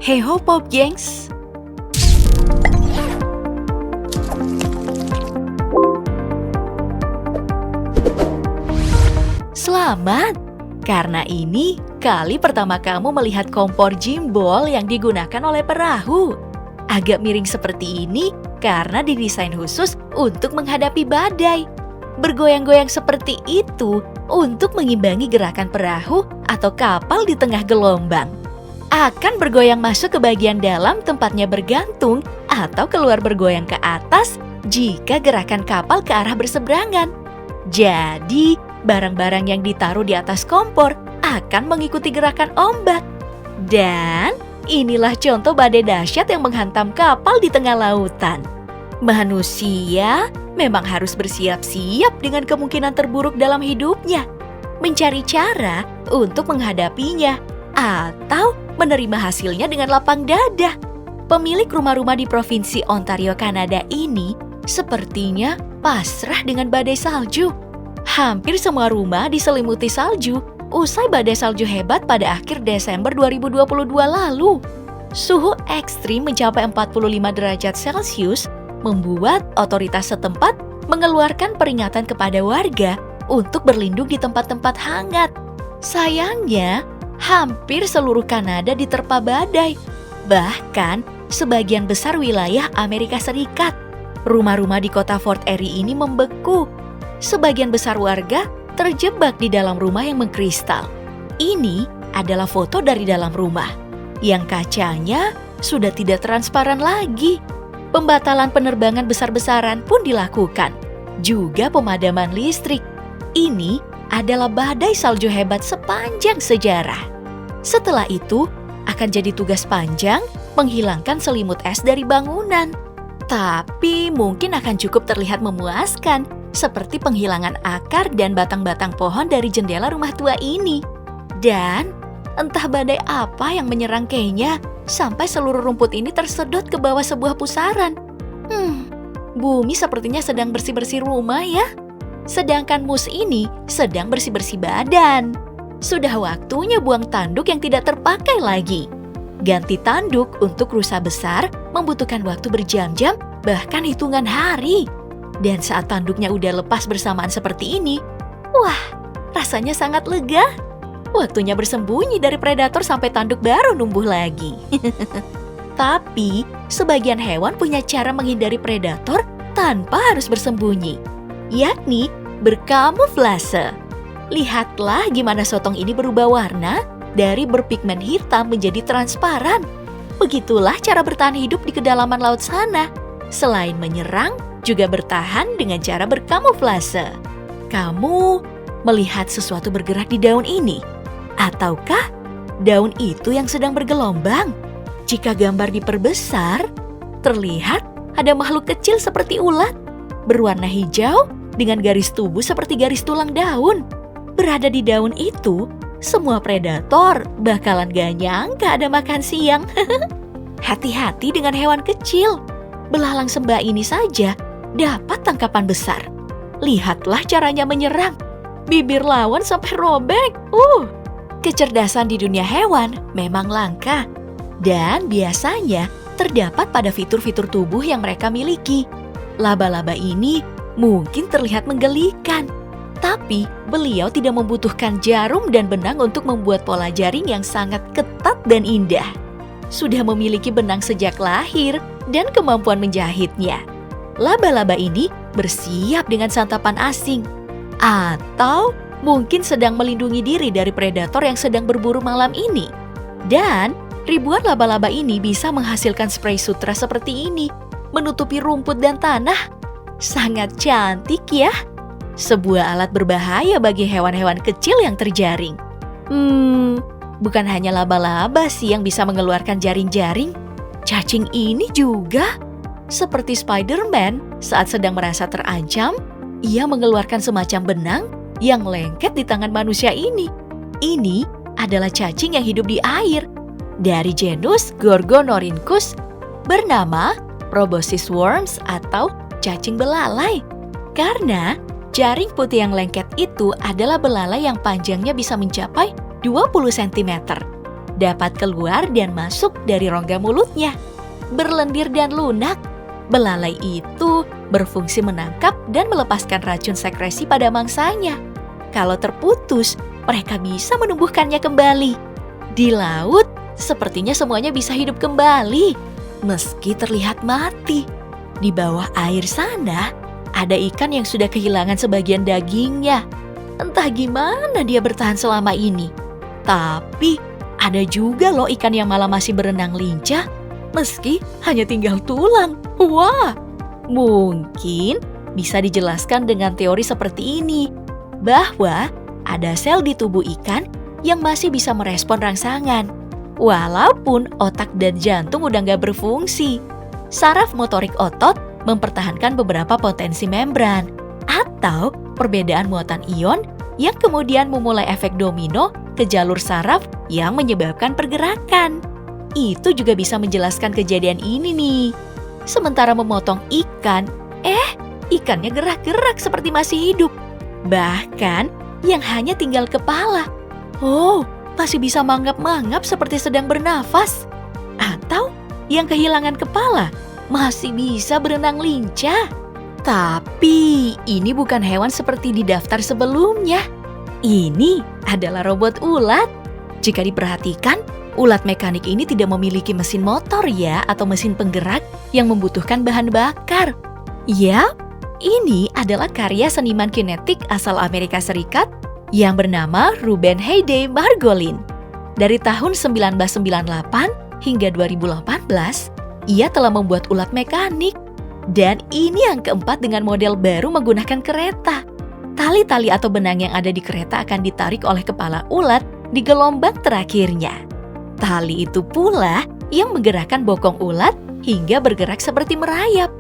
Hey ho Pop gengs! Selamat! Karena ini kali pertama kamu melihat kompor jimbol yang digunakan oleh perahu. Agak miring seperti ini karena didesain khusus untuk menghadapi badai. Bergoyang-goyang seperti itu untuk mengimbangi gerakan perahu atau kapal di tengah gelombang. Akan bergoyang masuk ke bagian dalam tempatnya bergantung atau keluar bergoyang ke atas jika gerakan kapal ke arah berseberangan. Jadi, barang-barang yang ditaruh di atas kompor akan mengikuti gerakan ombak. Dan inilah contoh badai dahsyat yang menghantam kapal di tengah lautan. Manusia memang harus bersiap-siap dengan kemungkinan terburuk dalam hidupnya, mencari cara untuk menghadapinya, atau menerima hasilnya dengan lapang dada. Pemilik rumah-rumah di Provinsi Ontario, Kanada ini sepertinya pasrah dengan badai salju. Hampir semua rumah diselimuti salju usai badai salju hebat pada akhir Desember 2022 lalu. Suhu ekstrim mencapai 45 derajat Celcius membuat otoritas setempat mengeluarkan peringatan kepada warga untuk berlindung di tempat-tempat hangat. Sayangnya, hampir seluruh Kanada diterpa badai. Bahkan, sebagian besar wilayah Amerika Serikat. Rumah-rumah di kota Fort Erie ini membeku. Sebagian besar warga terjebak di dalam rumah yang mengkristal. Ini adalah foto dari dalam rumah, yang kacanya sudah tidak transparan lagi. Pembatalan penerbangan besar-besaran pun dilakukan. Juga pemadaman listrik. Ini adalah badai salju hebat sepanjang sejarah. Setelah itu, akan jadi tugas panjang menghilangkan selimut es dari bangunan. Tapi mungkin akan cukup terlihat memuaskan, seperti penghilangan akar dan batang-batang pohon dari jendela rumah tua ini. Dan entah badai apa yang menyerang Kenya sampai seluruh rumput ini tersedot ke bawah sebuah pusaran. Bumi sepertinya sedang bersih-bersih rumah ya. Sedangkan mus ini sedang bersih-bersih badan. Sudah waktunya buang tanduk yang tidak terpakai lagi. Ganti tanduk untuk rusa besar membutuhkan waktu berjam-jam, bahkan hitungan hari. Dan saat tanduknya udah lepas bersamaan seperti ini, wah, rasanya sangat lega. Waktunya bersembunyi dari predator sampai tanduk baru numbuh lagi. Tapi, sebagian hewan punya cara menghindari predator tanpa harus bersembunyi, yakni berkamuflase. Lihatlah gimana sotong ini berubah warna dari berpigmen hitam menjadi transparan. Begitulah cara bertahan hidup di kedalaman laut sana. Selain menyerang, juga bertahan dengan cara berkamuflase. Kamu melihat sesuatu bergerak di daun ini? Ataukah daun itu yang sedang bergelombang? Jika gambar diperbesar, terlihat ada makhluk kecil seperti ulat, berwarna hijau dengan garis tubuh seperti garis tulang daun. Berada di daun itu, semua predator bakalan gak nyangka ada makan siang. Hati-hati dengan hewan kecil. Belalang sembah ini saja dapat tangkapan besar. Lihatlah caranya menyerang. Bibir lawan sampai robek. Kecerdasan di dunia hewan memang langka. Dan biasanya terdapat pada fitur-fitur tubuh yang mereka miliki. Laba-laba ini mungkin terlihat menggelikan. Tapi beliau tidak membutuhkan jarum dan benang untuk membuat pola jaring yang sangat ketat dan indah. Sudah memiliki benang sejak lahir dan kemampuan menjahitnya. Laba-laba ini bersiap dengan santapan asing. Atau mungkin sedang melindungi diri dari predator yang sedang berburu malam ini. Dan ribuan laba-laba ini bisa menghasilkan spray sutra seperti ini, menutupi rumput dan tanah. Sangat cantik ya. Sebuah alat berbahaya bagi hewan-hewan kecil yang terjaring. Bukan hanya laba-laba sih yang bisa mengeluarkan jaring-jaring. Cacing ini juga. Seperti Spider-Man saat sedang merasa terancam, ia mengeluarkan semacam benang yang lengket di tangan manusia ini. Ini adalah cacing yang hidup di air. Dari genus Gorgonorhynchus, bernama proboscis worms atau cacing belalai. Karena jaring putih yang lengket itu adalah belalai yang panjangnya bisa mencapai 20 cm. dapat keluar dan masuk dari rongga mulutnya. Berlendir dan lunak, belalai itu berfungsi menangkap dan melepaskan racun sekresi pada mangsanya. Kalau terputus, mereka bisa menumbuhkannya kembali. Di laut, sepertinya semuanya bisa hidup kembali, meski terlihat mati. Di bawah air sana, ada ikan yang sudah kehilangan sebagian dagingnya. Entah gimana dia bertahan selama ini. Tapi, ada juga loh ikan yang malah masih berenang lincah, meski hanya tinggal tulang. Wah, mungkin bisa dijelaskan dengan teori seperti ini, bahwa ada sel di tubuh ikan yang masih bisa merespon rangsangan, walaupun otak dan jantung udah nggak berfungsi. Saraf motorik otot mempertahankan beberapa potensi membran, atau perbedaan muatan ion yang kemudian memulai efek domino ke jalur saraf yang menyebabkan pergerakan. Itu juga bisa menjelaskan kejadian ini nih. Sementara memotong ikan, ikannya gerak-gerak seperti masih hidup. Bahkan yang hanya tinggal kepala. Oh, masih bisa mangap-mangap seperti sedang bernafas. Atau yang kehilangan kepala masih bisa berenang lincah. Tapi ini bukan hewan seperti di daftar sebelumnya. Ini adalah robot ulat. Jika diperhatikan, ulat mekanik ini tidak memiliki mesin motor ya, atau mesin penggerak yang membutuhkan bahan bakar. Yap, ini adalah karya seniman kinetik asal Amerika Serikat yang bernama Ruben Hayday Margolin. Dari tahun 1998 hingga 2018, ia telah membuat ulat mekanik. Dan ini yang keempat dengan model baru menggunakan kereta. Tali-tali atau benang yang ada di kereta akan ditarik oleh kepala ulat di gelombang terakhirnya. Tali itu pula yang menggerakkan bokong ulat hingga bergerak seperti merayap.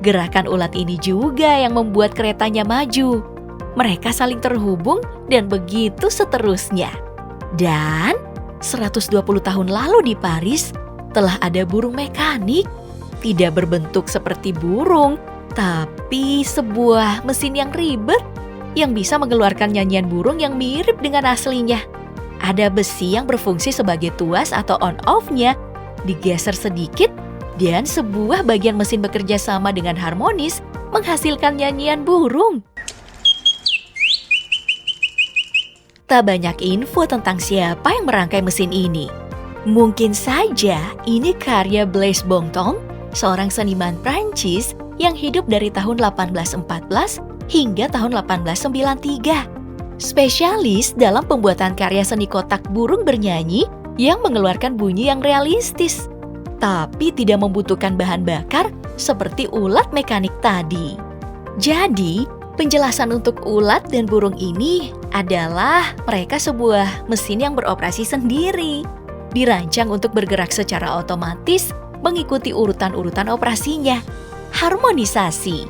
Gerakan ulat ini juga yang membuat keretanya maju. Mereka saling terhubung dan begitu seterusnya. Dan 120 tahun lalu di Paris telah ada burung mekanik. Tidak berbentuk seperti burung, tapi sebuah mesin yang ribet yang bisa mengeluarkan nyanyian burung yang mirip dengan aslinya. Ada besi yang berfungsi sebagai tuas atau on-off-nya, digeser sedikit, dan sebuah bagian mesin bekerja sama dengan harmonis menghasilkan nyanyian burung. Tak banyak info tentang siapa yang merangkai mesin ini. Mungkin saja ini karya Blaise Bontemps, seorang seniman Prancis yang hidup dari tahun 1814 hingga tahun 1893. Spesialis dalam pembuatan karya seni kotak burung bernyanyi yang mengeluarkan bunyi yang realistis, tapi tidak membutuhkan bahan bakar seperti ulat mekanik tadi. Jadi, penjelasan untuk ulat dan burung ini adalah mereka sebuah mesin yang beroperasi sendiri, dirancang untuk bergerak secara otomatis mengikuti urutan-urutan operasinya. Harmonisasi.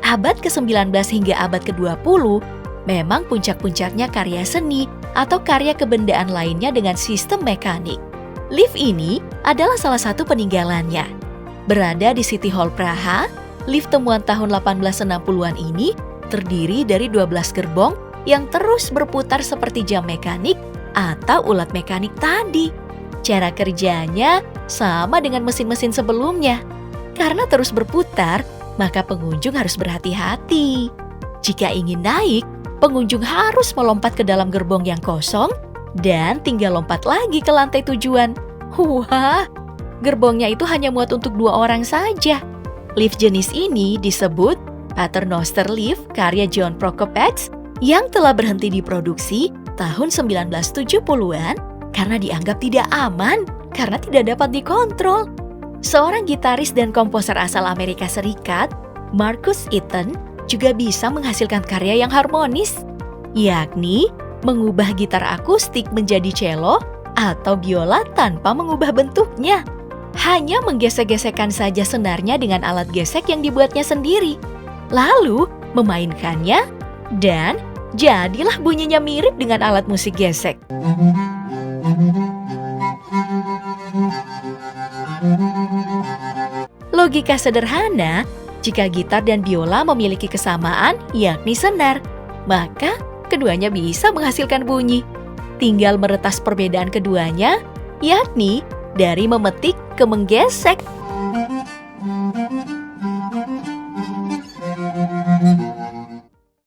Abad ke-19 hingga abad ke-20 memang puncak-puncaknya karya seni atau karya kebendaan lainnya dengan sistem mekanik. Lift ini adalah salah satu peninggalannya. Berada di City Hall Praha, lift temuan tahun 1860-an ini terdiri dari 12 gerbong yang terus berputar seperti jam mekanik atau ulat mekanik tadi. Cara kerjanya sama dengan mesin-mesin sebelumnya. Karena terus berputar, maka pengunjung harus berhati-hati. Jika ingin naik, pengunjung harus melompat ke dalam gerbong yang kosong dan tinggal lompat lagi ke lantai tujuan. Wah, gerbongnya itu hanya muat untuk 2 orang saja. Lift jenis ini disebut Paternoster Lift karya John Procopex yang telah berhenti diproduksi tahun 1970-an karena dianggap tidak aman, karena tidak dapat dikontrol. Seorang gitaris dan komposer asal Amerika Serikat, Marcus Eaton, juga bisa menghasilkan karya yang harmonis, yakni mengubah gitar akustik menjadi cello atau biola tanpa mengubah bentuknya. Hanya menggesek-gesekkan saja senarnya dengan alat gesek yang dibuatnya sendiri, lalu memainkannya, dan jadilah bunyinya mirip dengan alat musik gesek. Logika sederhana, jika gitar dan biola memiliki kesamaan, yakni senar, maka keduanya bisa menghasilkan bunyi. Tinggal meretas perbedaan keduanya, yakni dari memetik ke menggesek.